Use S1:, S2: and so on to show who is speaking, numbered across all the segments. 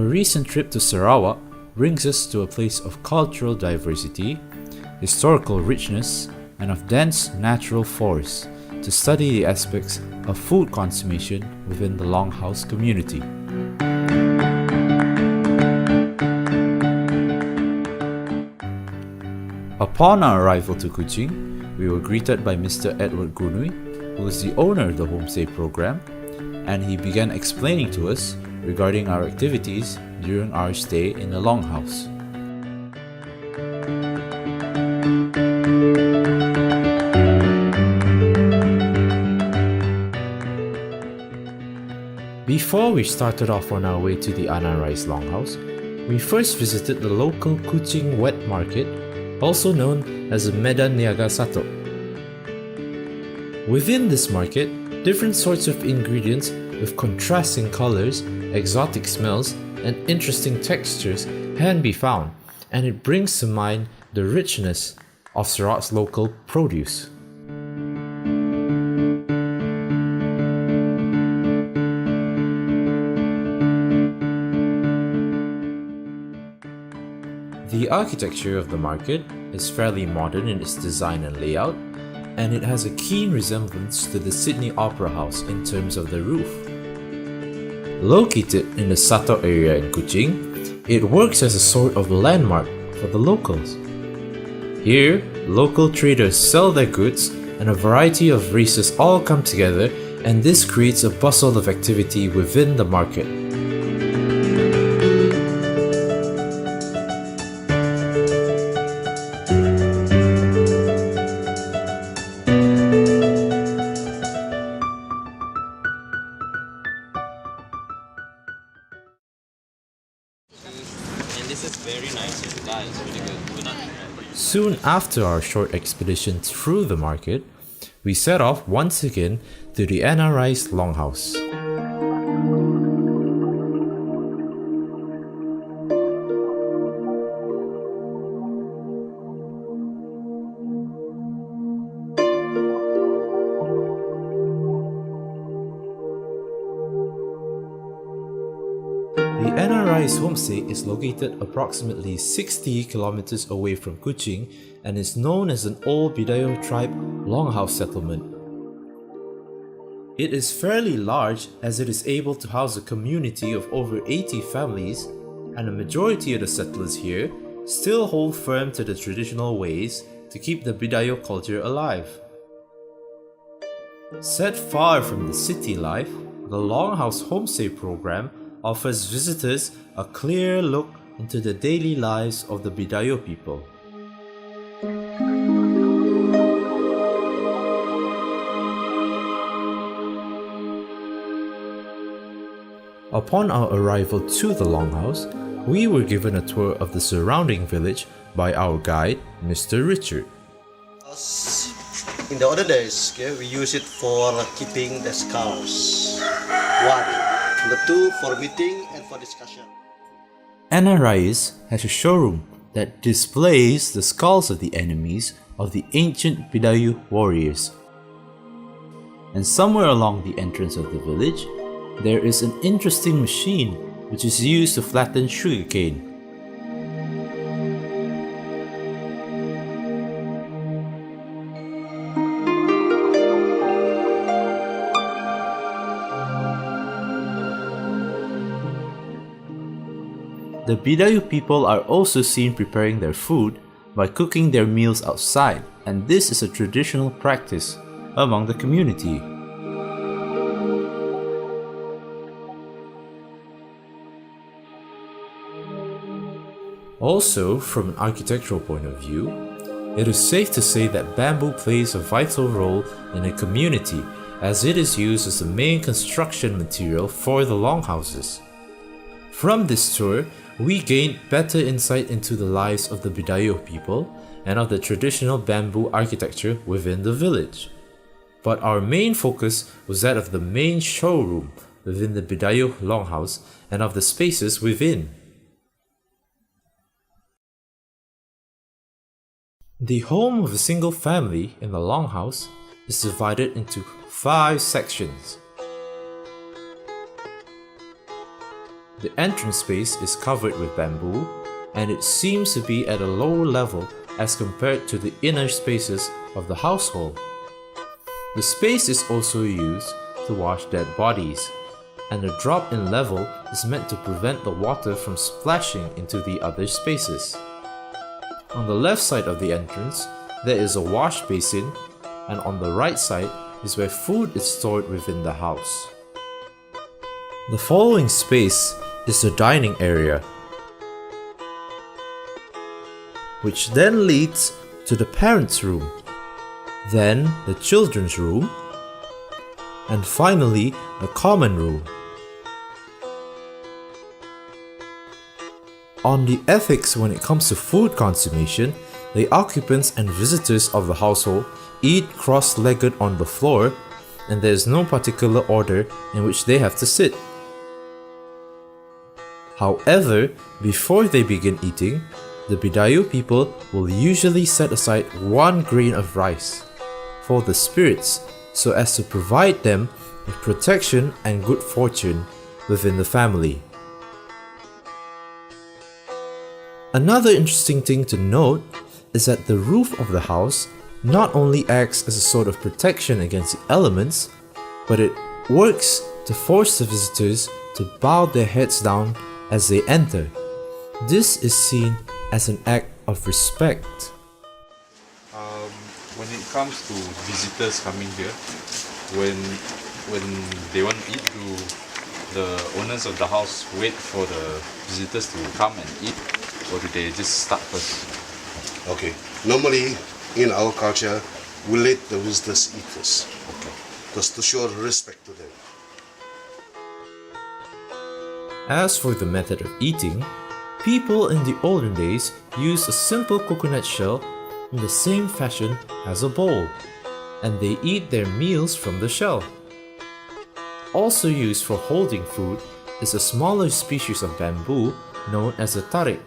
S1: recent trip to Sarawak brings us to a place of cultural diversity, historical richness, and of dense natural forests to study the aspects of food consummation within the longhouse community. Upon our arrival to Kuching, we were greeted by Mr. Edward Gunui, who is the owner of the homestay program, and he began explaining to us regarding our activities during our stay in the longhouse. Before we started off on our way to the Anarai's longhouse, we first visited the local Kuching wet market, also known as the Medan Niaga Sato. Within this market, different sorts of ingredients with contrasting colors, exotic smells, and interesting textures can be found, and it brings to mind the richness of Sarawak's local produce. The architecture of the market is fairly modern in its design and layout, and it has a keen resemblance to the Sydney Opera House in terms of the roof. Located in the Sato area in Kuching, it works as a sort of landmark for the locals. Here, local traders sell their goods and a variety of races all come together, and this creates a bustle of activity within the market. Soon after our short expedition through the market, we set off once again to the NRI's longhouse. The NRI's homestay is located approximately 60 kilometers away from Kuching and is known as an old Bidayuh tribe longhouse settlement. It is fairly large as it is able to house a community of over 80 families, and a majority of the settlers here still hold firm to the traditional ways to keep the Bidayuh culture alive. Set far from the city life, the Longhouse Homestay program offers visitors a clear look into the daily lives of the Bidayuh people. Upon our arrival to the longhouse, we were given a tour of the surrounding village by our guide, Mr. Richard.
S2: In the olden days, we use it for keeping the skulls. One. The two for meeting and for discussion.
S1: Anarai's has a showroom that displays the skulls of the enemies of the ancient Bidayuh warriors. And somewhere along the entrance of the village, there is an interesting machine which is used to flatten sugarcane. The Bidayuh people are also seen preparing their food by cooking their meals outside, and this is a traditional practice among the community. Also, from an architectural point of view, it is safe to say that bamboo plays a vital role in a community as it is used as the main construction material for the longhouses. From this tour, we gained better insight into the lives of the Bidayuh people and of the traditional bamboo architecture within the village. But our main focus was that of the main showroom within the Bidayuh longhouse and of the spaces within. The home of a single family in the longhouse is divided into 5 sections. The entrance space is covered with bamboo, and it seems to be at a lower level as compared to the inner spaces of the household. The space is also used to wash dead bodies, and the drop in level is meant to prevent the water from splashing into the other spaces. On the left side of the entrance, there is a wash basin, and on the right side is where food is stored within the house. The following space is the dining area, which then leads to the parents' room, then the children's room, and finally the common room. On the ethics when it comes to food consummation, the occupants and visitors of the household eat cross-legged on the floor, and there is no particular order in which they have to sit. However, before they begin eating, the Bidayuh people will usually set aside 1 grain of rice for the spirits so as to provide them with protection and good fortune within the family. Another interesting thing to note is that the roof of the house not only acts as a sort of protection against the elements, but it works to force the visitors to bow their heads down as they enter. This is seen as an act of respect.
S3: When it comes to visitors coming here, when they want to eat, do the owners of the house wait for the visitors to come and eat, or do they just start first?
S2: Okay. Normally, in our culture, we let the visitors eat first.
S3: Okay.
S2: Just to show respect to them.
S1: As for the method of eating, people in the olden days used a simple coconut shell in the same fashion as a bowl, and they eat their meals from the shell. Also used for holding food is a smaller species of bamboo known as a tarik.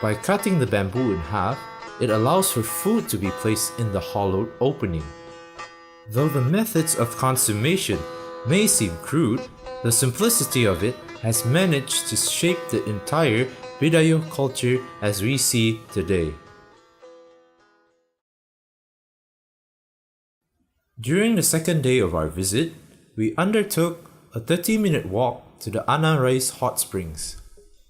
S1: By cutting the bamboo in half, it allows for food to be placed in the hollowed opening. Though the methods of consummation may seem crude, the simplicity of it has managed to shape the entire Bidayuh culture as we see today. During the second day of our visit, we undertook a 30-minute walk to the Ana Rice hot springs.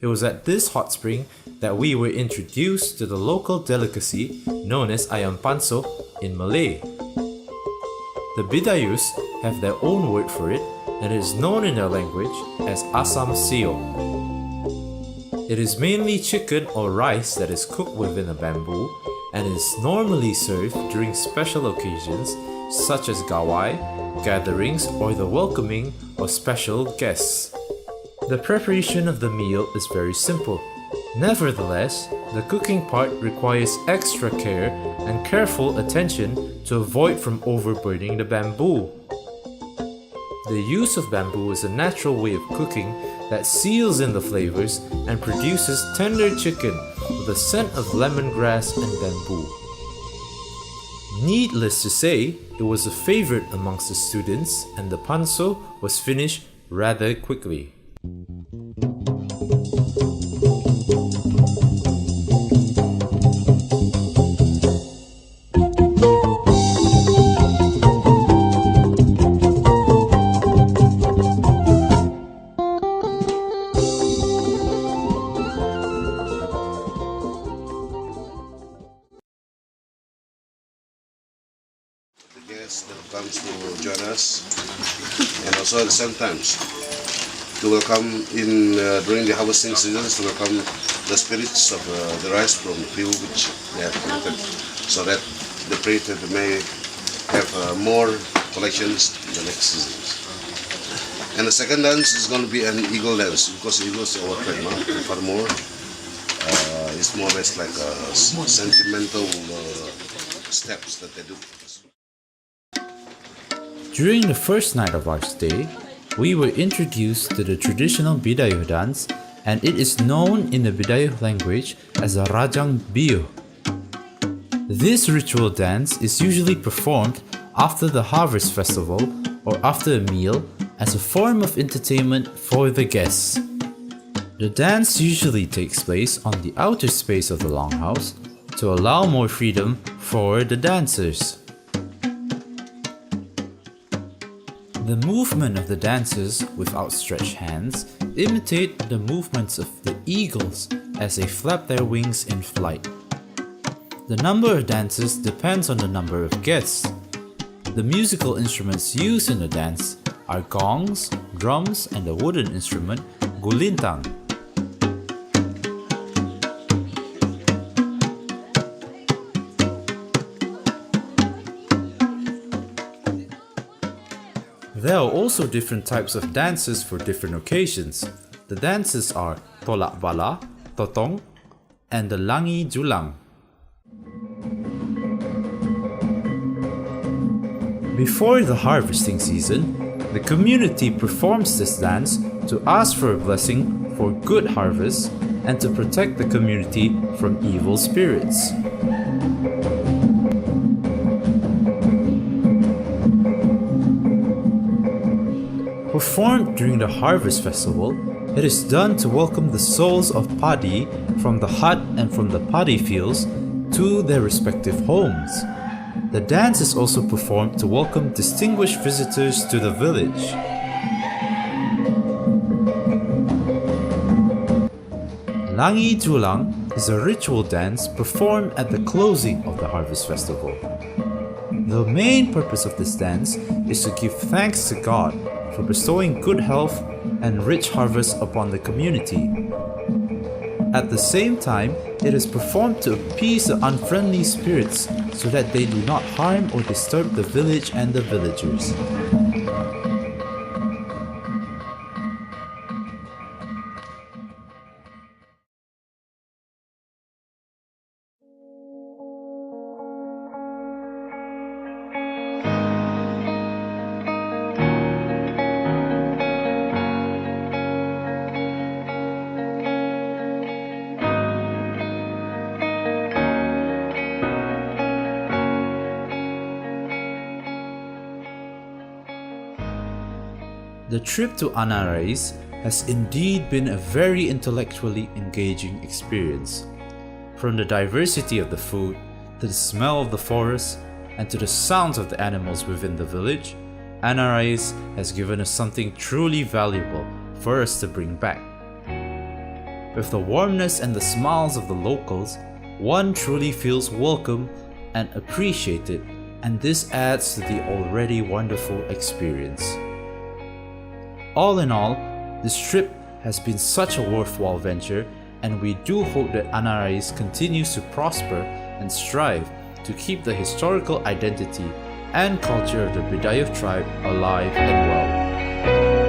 S1: It was at this hot spring that we were introduced to the local delicacy known as ayam panso in Malay. The Bidayuhs have their own word for it, and it is known in their language as asam sio. It is mainly chicken or rice that is cooked within a bamboo and is normally served during special occasions such as gawai, gatherings, or the welcoming of special guests. The preparation of the meal is very simple. Nevertheless, the cooking part requires extra care and careful attention to avoid from overburning the bamboo. The use of bamboo is a natural way of cooking that seals in the flavors and produces tender chicken with a scent of lemongrass and bamboo. Needless to say, it was a favorite amongst the students, and the panso was finished rather quickly.
S2: Guests that comes to join us, and also at the same time to welcome in during the harvesting seasons, to welcome the spirits of the rice from the field which they have collected, so that the creator may have more collections in the next seasons. And the second dance is going to be an eagle dance, because eagle is our trademark. Furthermore, it's more or less like sentimental steps that they do.
S1: During the first night of our stay, we were introduced to the traditional Bidayuh dance, and it is known in the Bidayuh language as a Rajang Biyuh. This ritual dance is usually performed after the harvest festival or after a meal as a form of entertainment for the guests. The dance usually takes place on the outer space of the longhouse to allow more freedom for the dancers. The movement of the dancers with outstretched hands imitate the movements of the eagles as they flap their wings in flight. The number of dancers depends on the number of guests. The musical instruments used in the dance are gongs, drums, and the wooden instrument gulintang. There are also different types of dances for different occasions. The dances are tolak bala, totong, and the langi julang. Before the harvesting season, the community performs this dance to ask for a blessing for good harvest and to protect the community from evil spirits. Performed during the harvest festival, it is done to welcome the souls of padi from the hut and from the padi fields to their respective homes. The dance is also performed to welcome distinguished visitors to the village. Langi Julang is a ritual dance performed at the closing of the harvest festival. The main purpose of this dance is to give thanks to God for bestowing good health and rich harvest upon the community. At the same time, it is performed to appease the unfriendly spirits so that they do not harm or disturb the village and the villagers. The trip to Anarais has indeed been a very intellectually engaging experience. From the diversity of the food, to the smell of the forest, and to the sounds of the animals within the village, Anarais has given us something truly valuable for us to bring back. With the warmness and the smiles of the locals, one truly feels welcome and appreciated, and this adds to the already wonderful experience. All in all, this trip has been such a worthwhile venture, and we do hope that Anarais continues to prosper and strive to keep the historical identity and culture of the Bidayuh tribe alive and well.